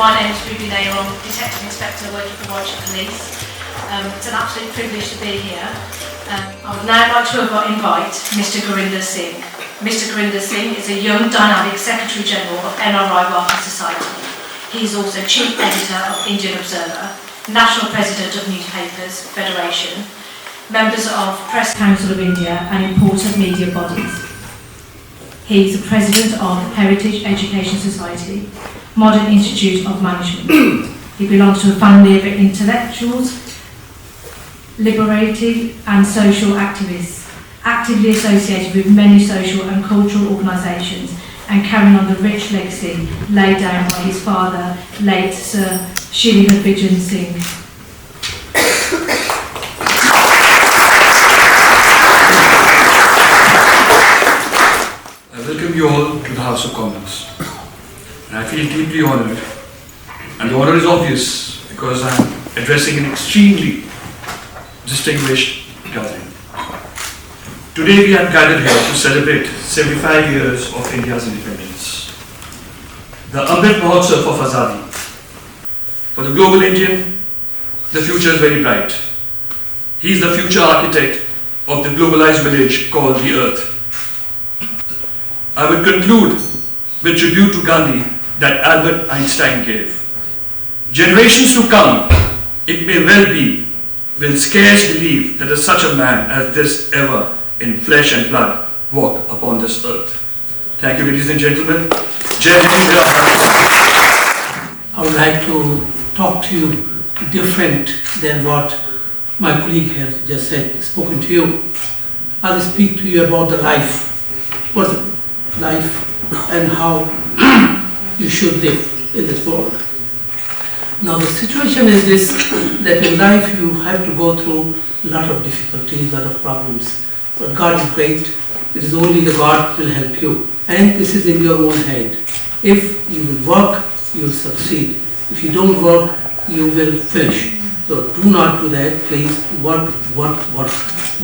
my name is Ruby Naylor. I'm Detective Inspector working for Warwickshire Police. It's an absolute privilege to be here. I would now like to invite Mr Gurinder Singh. Mr Gurinder Singh is a young, dynamic Secretary General of NRI Welfare Society. He is also Chief Editor of Indian Observer, National President of Newspapers Federation, members of Press Council of India and important media bodies. He is the President of Heritage Education Society, Modern Institute of Management. He belongs to a family of intellectuals, liberating and social activists, actively associated with many social and cultural organisations and carrying on the rich legacy laid down by his father, late Sir Shalishesh Vara Singh. I welcome you all to the House of Commons. And I feel deeply honoured. And the honour is obvious because I am addressing an extremely distinguished gathering. Today we are gathered here to celebrate 75 years of India's independence. The Amrit Mahotsav of Azadi. For the global Indian, the future is very bright. He is the future architect of the globalized village called the Earth. I would conclude with tribute to Gandhi that Albert Einstein gave. Generations to come, it may well be, will scarce believe that such a man as this ever in flesh and blood walk upon this earth. Thank you, ladies and gentlemen. Jai Hind. I would like to talk to you different than what my colleague has just said, spoken to you. I will speak to you about the life, what life and how you should live in this world. Now the situation is this, that in life you have to go through a lot of difficulties, a lot of problems. But God is great. It is only the God will help you. And this is in your own hand. If you will work, you will succeed. If you don't work, you will finish. So do not do that, please. Work, work, work.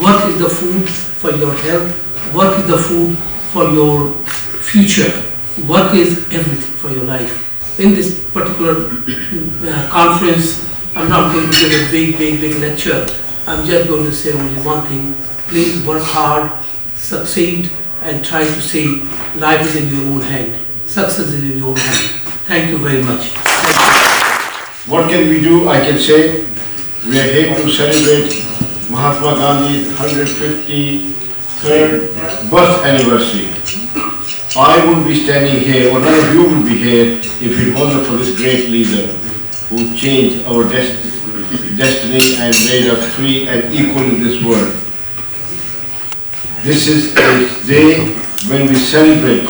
Work is the food for your health. Work is the food for your future. Work is everything for your life. In this particular conference, I'm not going to give a big lecture. I'm just going to say only one thing. Please work hard, succeed, and try to see life is in your own hand. Success is in your own hand. Thank you very much. What can we do? I can say we are here to celebrate Mahatma Gandhi's 153rd birth anniversary. I wouldn't be standing here, or none of you would be here, if it wasn't for this great leader who changed our destiny and made us free and equal in this world. This is a day when we celebrate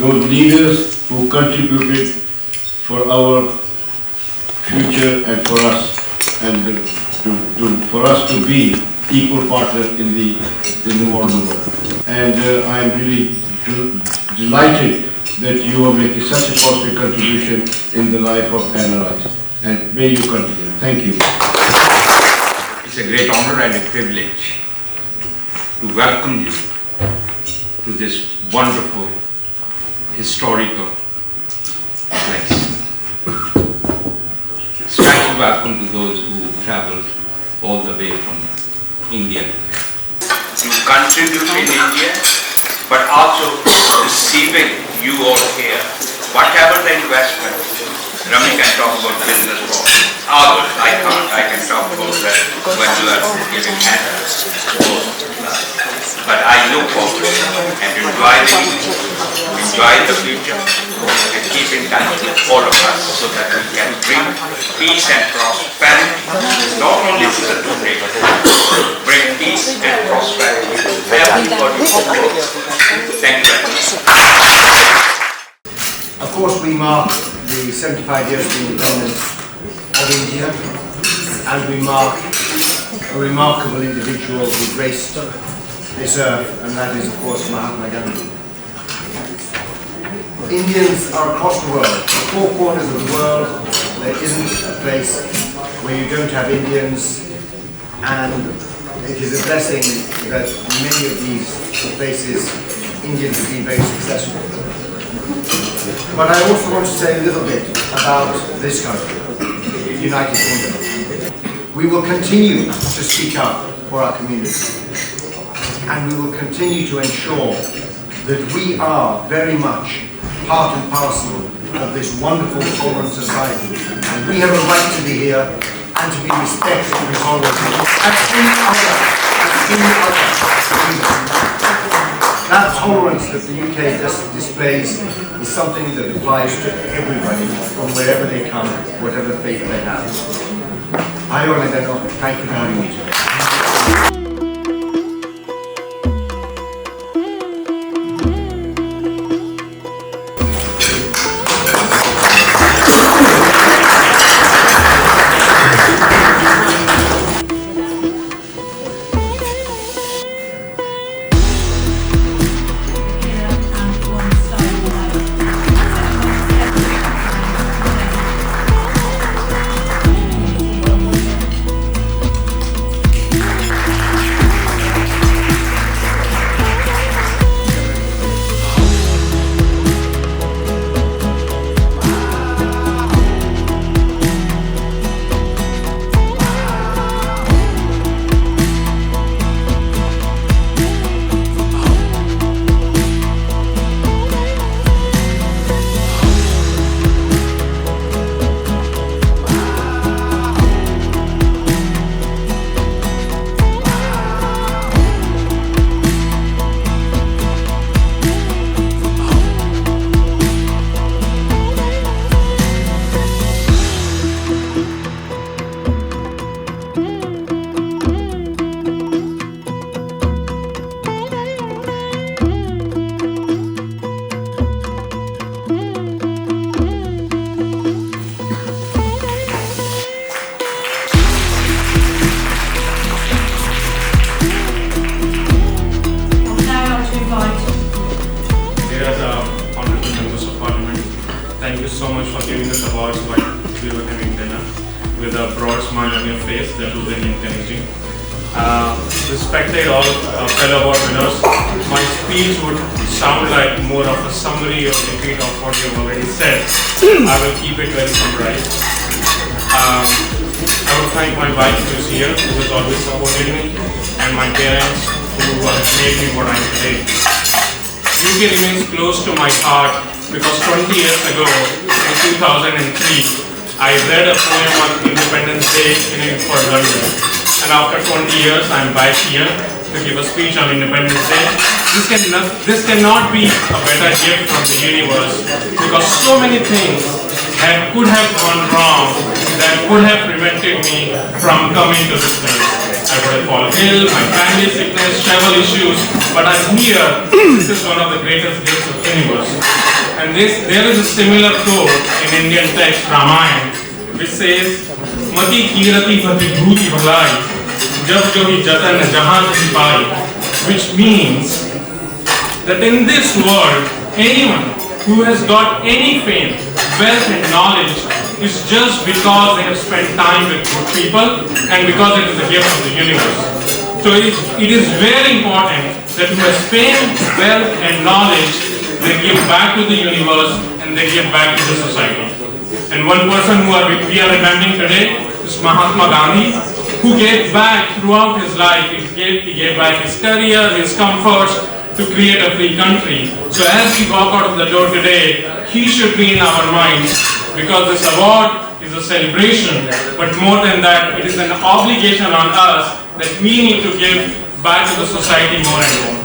those leaders who contributed for our future and for us, and for us to be equal partner in the modern world. And I am really delighted that you are making such a positive contribution in the life of NRI, and may you continue. Thank you. It's a great honor and a privilege to welcome you to this wonderful historical place. Special welcome to those who traveled all the way from India to contribute in India, but also receiving you all here. Whatever the investment, Rami can talk about business for others. I can't. I can talk about that when you are giving handouts. But I look forward and enjoy the future and keep in touch with all of us so that we can bring peace and prosperity not only to the two neighborhoods, bring peace and prosperity to everybody. Thank you. Of course, we mark the 75 years of the independence of India, and we mark a remarkable individual who graced this earth, and that is, of course, Mahatma Gandhi. Indians are across the world, the four corners of the world. There isn't a place where you don't have Indians, and it is a blessing that many of these places Indians have been very successful. But I also want to say a little bit about this country, the United Kingdom. We will continue to speak up for our community, and we will continue to ensure that we are very much part and parcel of this wonderful, tolerant society. And we have a right to be here and to be respected and tolerated as any other. That tolerance that the UK displays is something that applies to everybody from wherever they come, whatever faith they have. Thank you for having me. Respected all fellow award winners, my speech would sound like more of a summary or repeat of what you've already said. I will keep it very summarized. I would thank my wife who is here, who has always supported me, and my parents who have made me what I am today. UK remains close to my heart because 20 years ago, in 2003, I read a poem on Independence Day in London. And after 20 years, I'm back here to give a speech on Independence Day. This cannot be a better gift from the universe because so many things that could have gone wrong that would have prevented me from coming to this place. I would have fallen ill, my family sickness, travel issues, but I'm here. This is one of the greatest gifts of the universe. And there is a similar quote in Indian text, Ramayana, which says, Mati kirati bhati bhuti bhalai, jab jo hi jatan jahan hi pai, which means that in this world, anyone who has got any fame, wealth and knowledge is just because they have spent time with good people and because it is a gift of the universe. So it is very important that who has fame, wealth and knowledge, they give back to the universe and they give back to the society. And one person we are remembering today is Mahatma Gandhi, who gave back throughout his life. He gave back his career, his comforts to create a free country. So as we walk out of the door today, he should be in our minds because this award is a celebration. But more than that, it is an obligation on us that we need to give back to the society more and more.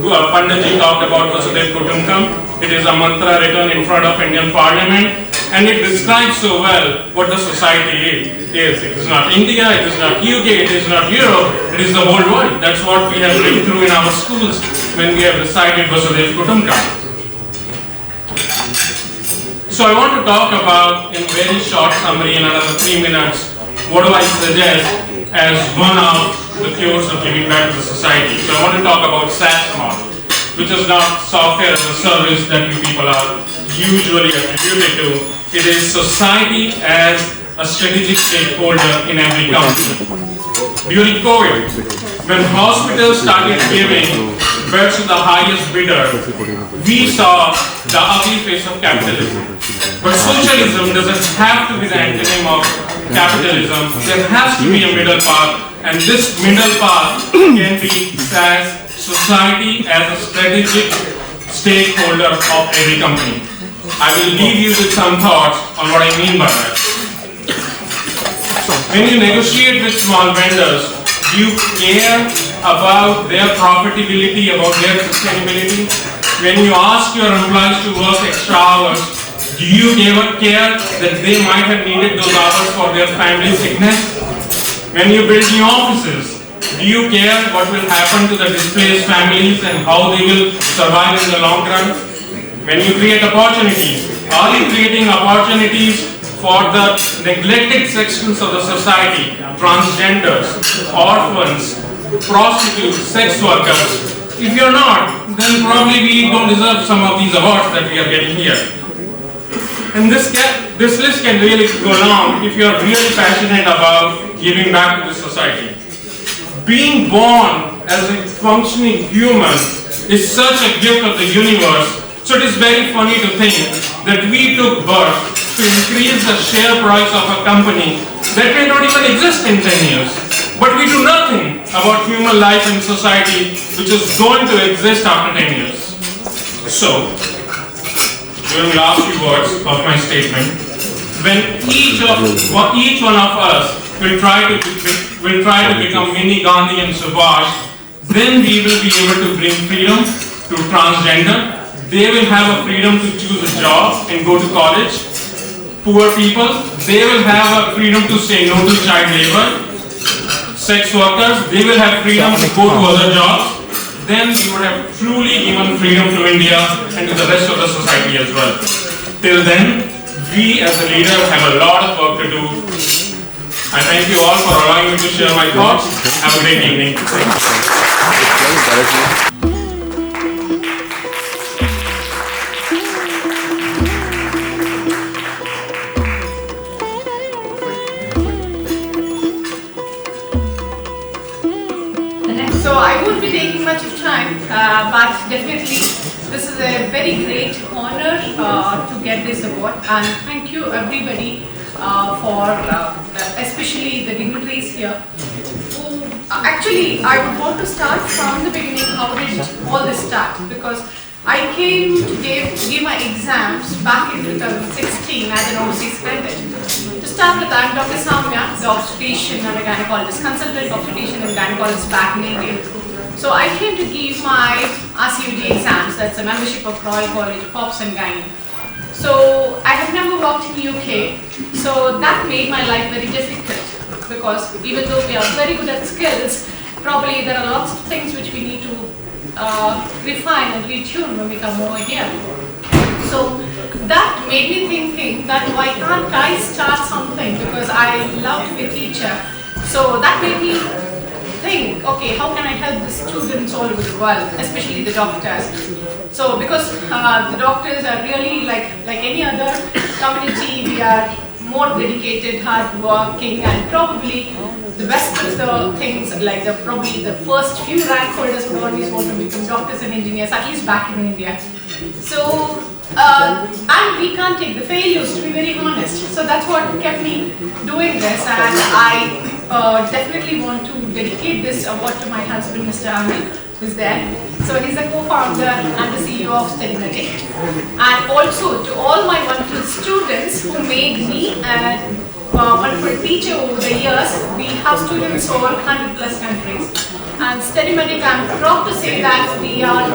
Panditji talked about Vasudev Kutumbakam. It is a mantra written in front of Indian Parliament. And it describes so well what the society is. It is not India, it is not UK, it is not Europe, it is the whole world. That's what we have been through in our schools when we have recited Vasudev Kutumbakam. So I want to talk about, in very short summary, in another 3 minutes, what do I suggest as one of the cures of giving back to the society. So I want to talk about SaaS model, which is not software as a service that you people are usually attributed to. It is society as a strategic stakeholder in every country. During COVID, when hospitals started giving bids to the highest bidder, we saw the ugly face of capitalism. But socialism doesn't have to be the antonym of capitalism. There has to be a middle path, and this middle path can be as society as a strategic stakeholder of every company. I will leave you with some thoughts on what I mean by that. When you negotiate with small vendors, do you care about their profitability, about their sustainability? When you ask your employees to work extra hours, do you ever care that they might have needed those hours for their family sickness? When you build new offices, do you care what will happen to the displaced families and how they will survive in the long run? When you create opportunities, are you creating opportunities for the neglected sections of the society, transgenders, orphans, prostitutes, sex workers? If you're not, then probably we don't deserve some of these awards that we are getting here. And this list can really go long if you're really passionate about giving back to the society. Being born as a functioning human is such a gift of the universe. So it is very funny to think that we took birth to increase the share price of a company that may not even exist in 10 years. But we do nothing about human life and society which is going to exist after 10 years. So, during the last few words of my statement, when each one of us will try to become mini Gandhi and Subhash, then we will be able to bring freedom to transgender. They will have a freedom to choose a job and go to college. Poor people, they will have a freedom to say no to child labor. Sex workers, they will have freedom to go to other jobs. Then we would have truly given freedom to India and to the rest of the society as well. Till then, we as a leader have a lot of work to do. I thank you all for allowing me to share my thoughts. Have a great evening. So I won't be taking much of time, but definitely this is a very great honor to get this award, and thank you everybody for especially the dignitaries here. Who, actually, I would want to start from the beginning. How did all this start? Because I came to give my exams back in 2016 as an overseas candidate. To start with, I'm Dr. Samya, the obstetrician and a gynecologist, consultant obstetrician and gynecologist back in India. So I came to give my RCUG exams, that's a membership of Royal College of Obs and Gynae. So I have never worked in the UK, so that made my life very difficult, because even though we are very good at skills, probably there are lots of things which we need to refine and retune when we come over here. So that made me thinking that why can't I start something, because I love to be a teacher. So that made me think, okay, how can I help the students all over the world, especially the doctors. So because the doctors are really like any other community, we are more dedicated, hard-working, and probably the best of the things, like probably the first few rank holders would always want to become doctors and engineers, at least back in India. So, and we can't take the failures, to be very honest. So that's what kept me doing this, and I definitely want to dedicate this award to my husband, Mr. Amrit, who's there. So he's the co-founder and the CEO of Steady, and also to all my wonderful students who made me a wonderful teacher over the years. We have students over 100+ countries. And Steady, I'm proud to say that we are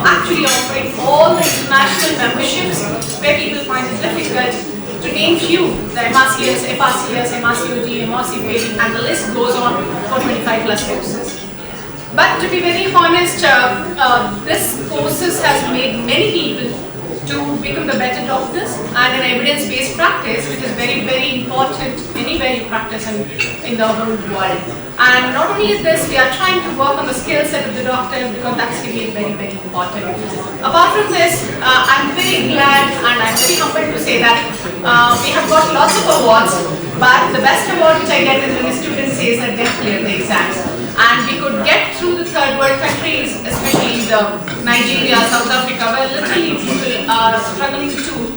actually offering all the international memberships where people find it difficult. To name few, the MRCS, FRCS, MRCOG, MRCP, and the list goes on for 25+ courses. But to be very honest, this courses has made many people to become the better doctors, and an evidence-based practice, which is very, very important anywhere you practice in the whole world. And not only this, we are trying to work on the skill set of the doctors, because that's really very, very important. Apart from this, I'm very glad and I'm very humbled to say that we have got lots of awards, but the best award which I get is when a student says that they have cleared the exams. and we could get through the third world countries, especially the Nigeria, South Africa, where literally people are struggling to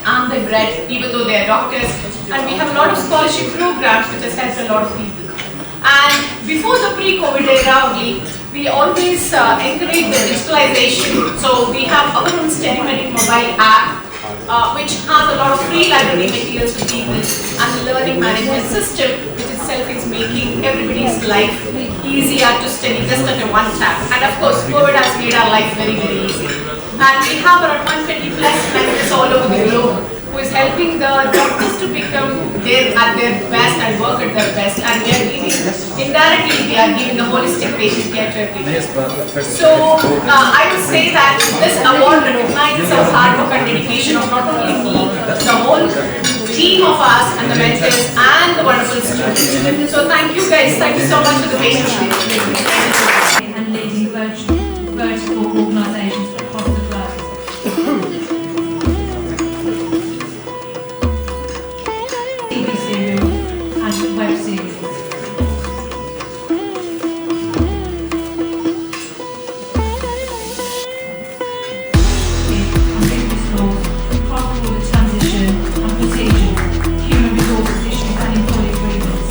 earn their bread, even though they are doctors. And we have a lot of scholarship programs which has helped a lot of people. And before the pre-COVID era only, we always encourage the digitalization. So we have our own Steady mobile app, which has a lot of free library materials for people, and the learning management system, which itself is making everybody's life easier to study just at a one tap. And of course, COVID has made our life very, very easy. And we have around 120 plus languages all over the globe, who is helping the doctors to become at their best and work at their best. And we are giving, indirectly, we are giving the holistic patient care to everybody. So I would say that this award recognizes our hard work and dedication of not only me, the whole team of us and the mentors and the wonderful students. So thank you guys. Thank you so much for the patience. And leading vertical organisations across the globe. TV serial and web series. Ambiguous laws, cross-border transition and procedures, human resources issues and employee agreements.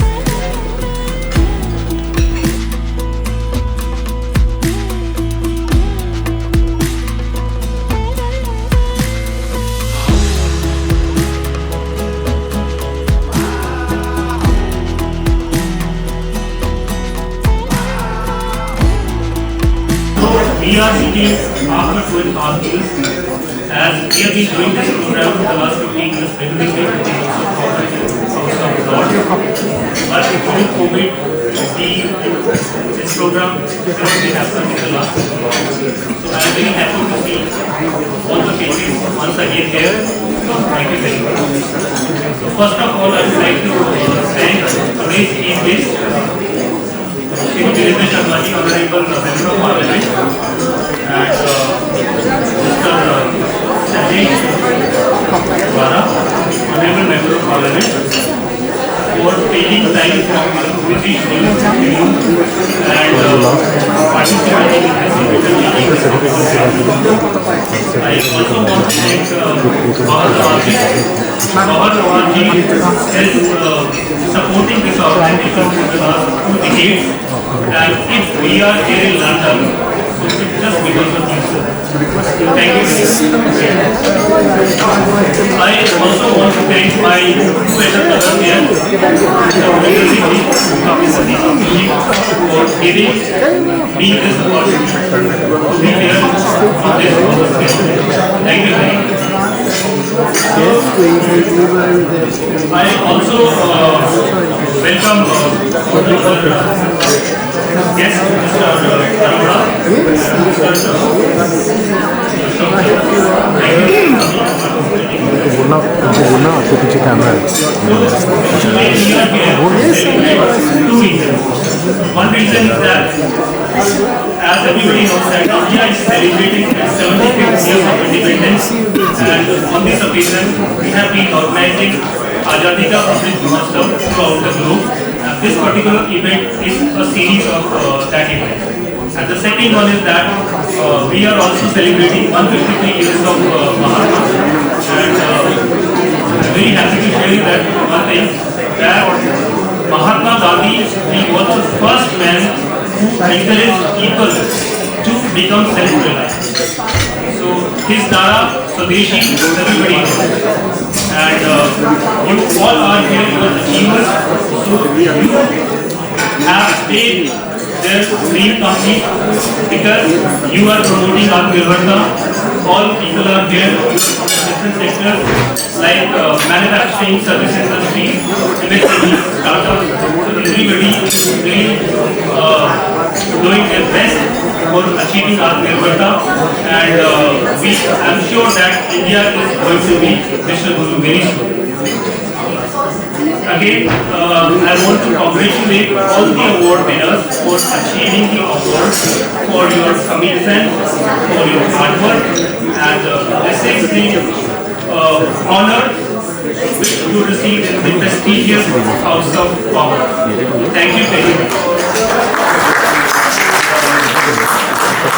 We are seeking after 12 years, as we have been doing this program for the last 15 years, regularly but during COVID, this program has been happening in the last 2 years. So I am very happy to see all the faces once again here. Thank you very much. So first of all, I would like to thank today's chief guest, Mr Virendra Sharma, Honorable Member of Parliament, and Mr Shalishesh Vara, Honorable Member of Parliament, for taking time from busy schedules and participating in this meeting. I also want to thank Gauhar Nawab. Gauhar Nawab is supporting this organization for the last 2 decades, and if we are here in London, so it's just because of you. Thank you. I also want to thank my 2 elder brothers here, Mr Gurinder Singh, for giving me this opportunity to be here on this occasion. Thank you very much. I also welcome guest Mr Chandra. बोलना आपके पीछे camera है। Two reasons. One reason is that, as everybody knows, that India is celebrating its 75th year of independence, and on this occasion, we have been organizing Azadi ka Amrit Mahotsav throughout the globe. This particular event is a series of that event. And the second one is that we are also celebrating 153 years of Mahatma, and I'm very happy to share you that one thing, that Mahatma Gandhi, he was the first man who encouraged people to become self-reliant. So his Dara, Swadeshi, everybody knows. And you all are here, you are achievers, so you have stayed their dream company because you are promoting Atmanirbharta. All people are here from different sectors like manufacturing, service industry, MSME, startups. So everybody is really doing their best for achieving Atmanirbharta, and I'm sure that India is going to be Vishwaguru very soon. Again, I want to congratulate all the award winners for achieving the award, for your commitment, for your hard work, and this is the honor which you received in the prestigious House of Commons. Thank you very much.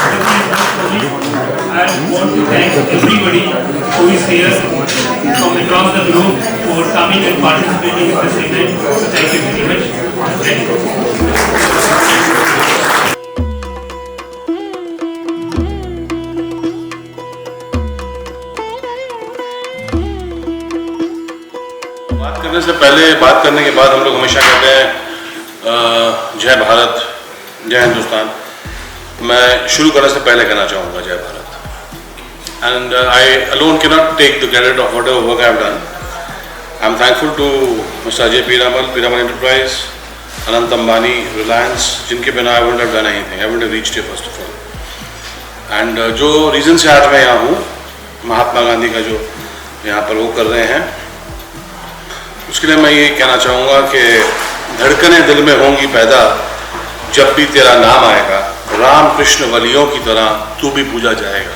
I want to thank everybody who is here from across the globe for coming and participating in this event. Thank you very much. Thank you. बात करने से पहले, बात करने के बाद हम लोग हमेशा कहते हैं जय भारत, जय हिंदुस्तान। मैं शुरू करने से पहले कहना चाहूँगा जय Bharat. And I alone cannot take the credit of whatever work I have done. I am thankful to Mr. Ajay Piramal Enterprise, Anant Ambani, Reliance, जिनके बिना I wouldn't have done anything. I wouldn't have reached here first of all. And जो reason से आज मैं यहाँ हूँ, महात्मा गांधी का जो यहाँ पर वो कर रहे हैं, उसके लिए मैं ये कहना चाहूँगा कि धड़कनें दिल में होंगी पैदा जब भी तेरा नाम आएगा, राम कृष्ण वलियों की तरह तू भी पूजा जाएगा।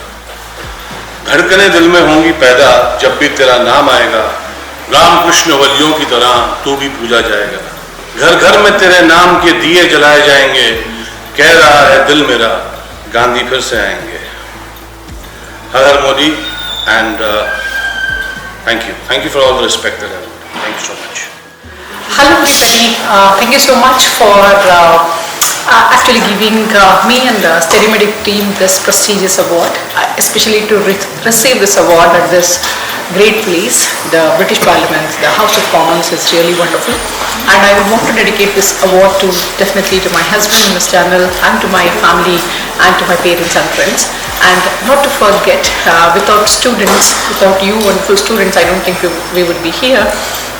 धड़कनें दिल में होंगी पैदा जब भी तेरा नाम आएगा, राम कृष्ण वलियों की तरह तू भी पूजा जाएगा। घर घर में तेरे नाम के दिए जलाए जाएंगे, कह रहा है दिल मेरा गांधी फिर से आएंगे। हर हर Modi. And thank you for all the respect that I have. Thank you so much. Hello everybody, thank you so much for actually giving me and the SteadyMedic team this prestigious award, especially to receive this award at this great place, the British Parliament, the House of Commons is really wonderful, and I would want to dedicate this award to definitely to my husband, Mr. Chandra, and to my family and to my parents and friends. And not to forget, without students, without you wonderful students, I don't think we would be here.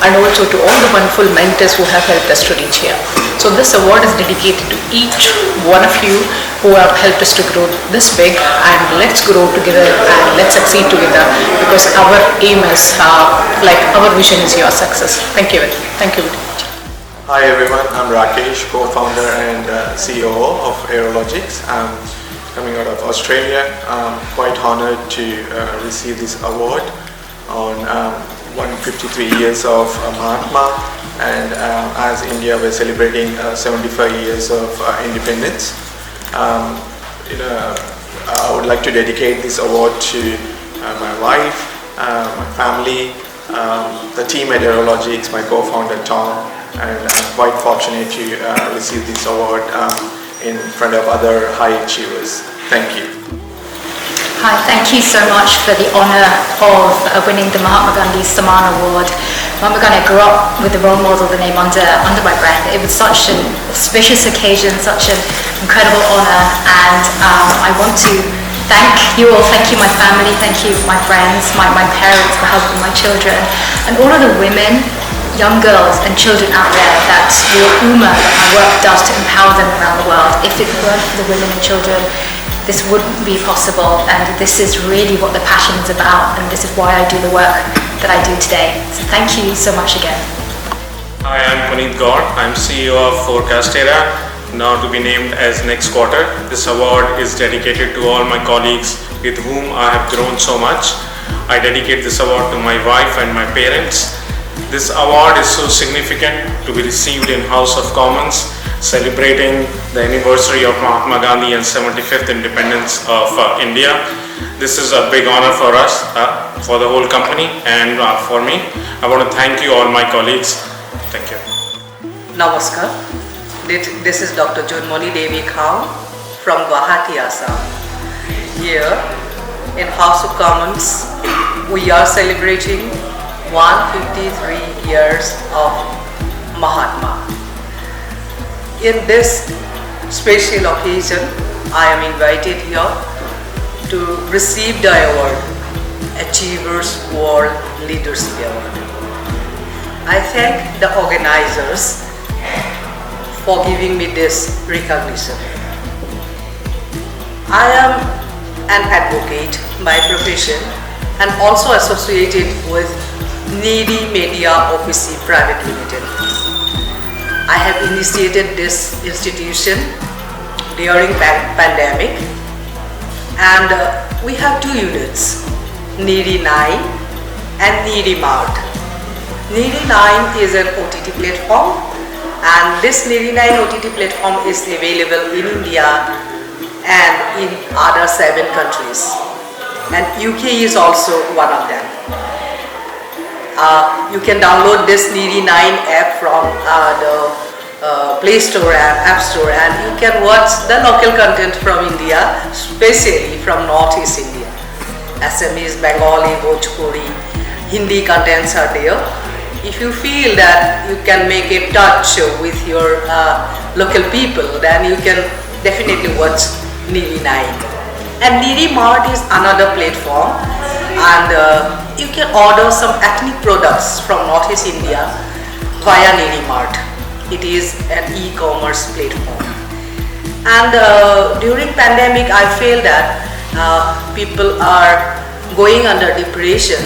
And also to all the wonderful mentors who have helped us to reach here. So this award is dedicated to each one of you who have helped us to grow this big, and let's grow together and let's succeed together, because our aim is, like our vision is your success. Thank you very much. Hi everyone, I'm Rakesh, co-founder and CEO of Aerologics. I'm coming out of Australia. I'm quite honored to receive this award on 153 years of Mahatma, and as India we're celebrating 75 years of independence. I would like to dedicate this award to my wife, my family, the team at Aerologics, my co-founder Tom, and I'm quite fortunate to receive this award in front of other high achievers. Thank you. Hi, thank you so much for the honour of winning the Mahatma Gandhi Samman Award. Mahatma Gandhi, I grew up with the role model, the name under my breath. It was such an auspicious occasion, such an incredible honour, and I want to thank you all, thank you my family, thank you my friends, my parents, my husband, my children, and all of the women, young girls and children out there that your UMA, that my work does to empower them around the world. If it weren't for the women and children, this wouldn't be possible, and this is really what the passion is about, and this is why I do the work that I do today. So thank you so much again. Hi, I'm Puneet Gaur. I'm CEO of Forecastera, now to be named as next quarter. This award is dedicated to all my colleagues with whom I have grown so much. I dedicate this award to my wife and my parents. This award is so significant to be received in House of Commons, celebrating the anniversary of Mahatma Gandhi and 75th independence of India. This is a big honor for us, for the whole company, and for me. I want to thank you all my colleagues. Thank you. Namaskar. This is Dr. Junmoni Devi Khao from Guwahati, Assam. Here in House of Commons, we are celebrating 153 years of Mahatma. In this special occasion, I am invited here to receive the award, Achievers World Leadership Award. I thank the organizers for giving me this recognition. I am an advocate by profession and also associated with Needy Media Office Private Limited. I have initiated this institution during pandemic, and we have two units, Needy 9 and Needy Mart. Needy 9 is an OTT platform, and this Needy 9 OTT platform is available in India and in other 7 countries. And UK is also one of them. You can download this NRI 9 app from the Play Store and App Store, and you can watch the local content from India, especially from Northeast India. Assamese, Bengali, Bhojpuri, Hindi contents are there. If you feel that you can make a touch with your local people, then you can definitely watch NRI 9. And NRI Mart is another platform, and you can order some ethnic products from Northeast India via NRI Mart. It is an e-commerce platform. And during pandemic, I feel that people are going under depression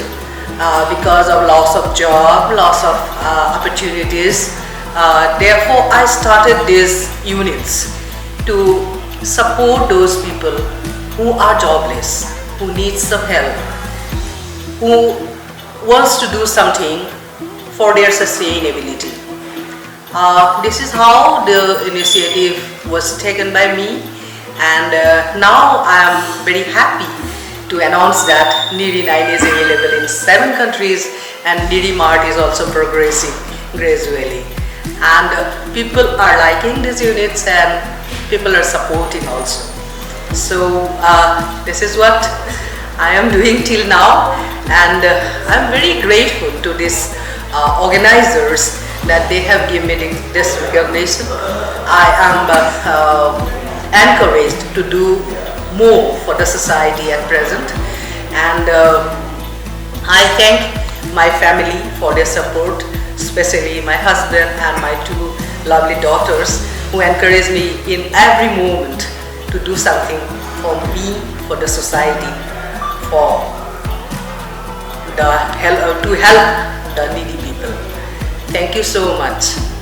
because of loss of job, loss of opportunities. Therefore, I started these units to support those people who are jobless, who need some help, who wants to do something for their sustainability. This is how the initiative was taken by me, and now I am very happy to announce that NRI 9 is available in 7 countries, and NRI Mart is also progressing gradually. And people are liking these units, and people are supporting also. So this is what I am doing till now, and I am very grateful to these organizers that they have given me this recognition. I am encouraged to do more for the society at present, and I thank my family for their support, especially my husband and my 2 lovely daughters, who encourage me in every moment to do something for me, for the society, for the to help the needy people. Thank you so much.